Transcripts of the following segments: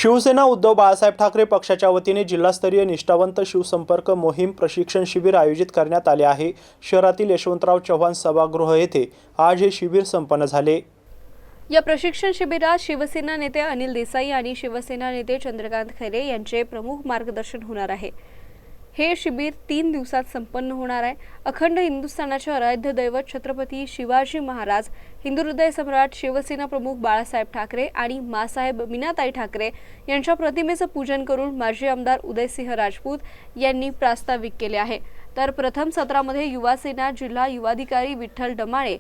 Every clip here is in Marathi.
शिवसेना उद्धव बाळासाहेब ठाकरे पक्षाच्या वतीने जिल्हास्तरीय निष्ठावंत शिवसंपर्क मोहीम प्रशिक्षण शिबिर आयोजित करण्यात आले आहे। शहरातील यशवंतराव चव्हाण सभागृह येथे आज हे शिबिर संपन्न झाले। या प्रशिक्षण शिबिरात शिवसेना नेते अनिल देसाई आणि शिवसेना नेते चंद्रकांत खैरे यांचे प्रमुख मार्गदर्शन होणार आहे। हे शिबिर 3 दिवसात संपन्न होणार आहे। अखंड हिंदुस्थानाचे आराध्य दैवत छत्रपती शिवाजी महाराज, हिंदू हृदय सम्राट शिवसेना प्रमुख बाळासाहेब ठाकरे आणि मासाहेब मीनाताई ठाकरे यांच्या प्रतिमेचे पूजन करून माजी आमदार उदयसिंह राजपूत यांनी प्रास्ताविक केले आहे। तर प्रथम सत्रामध्ये युवा सेना जिल्हा युवाधिकारी विठ्ठल डमाळे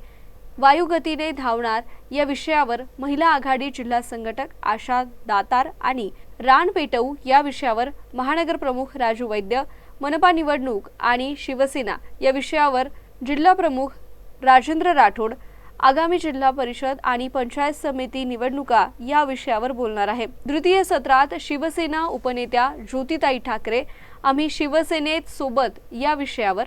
वायुगतीने धावणार या विषयावर, महिला आघाडी जिल्हा संघटक आशा दातार आणि रान पेटवू या विषयावर, महानगर प्रमुख राजू वैद्य, मनपा निवडणूक आणि शिवसेना या विषयावर जिल्हा प्रमुख राजेंद्र राठोड, आगामी जिल्हा परिषद आणि पंचायत समिती निवडणुका या विषयावर बोलणार आहे। द्वितीय सत्रात शिवसेना उपनेत्या ज्योतिताई ठाकरे, आम्ही शिवसेनेत सोबत या विषयावर,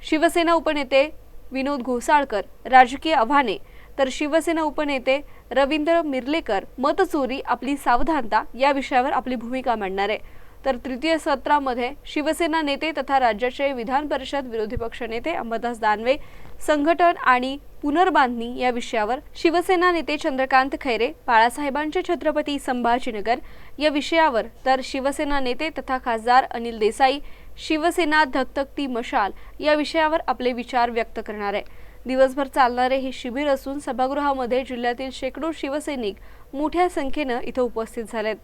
शिवसेना उपनेते विनोद घोसाळकर, राजकीय आव्हाने, तर शिवसेना उपनेते रवींद्र मिर्लेकर, मतचोरी आपली सावधानता या विषयावर आपली भूमिका मांडणार आहे। तर तृतीय सत्रामध्ये शिवसेना नेते तथा राज्याचे विधान परिषद विरोधी पक्ष नेते अंबादास दानवे, संघटन आणि पुनर्बांधणी या विषयावर, शिवसेना नेते चंद्रकांत खैरे, बाळासाहेबांचे छत्रपती संभाजीनगर या विषयावर, तर शिवसेना नेते तथा खासदार अनिल देसाई, शिवसेना धकधकती मशाल या विषयावर आपले विचार व्यक्त करणार आहे। दिवसभर चालणारे हे शिबिर असून सभागृहामध्ये जिल्ह्यातील शेकडो शिवसैनिक मोठ्या संख्येने इथे उपस्थित झालेत।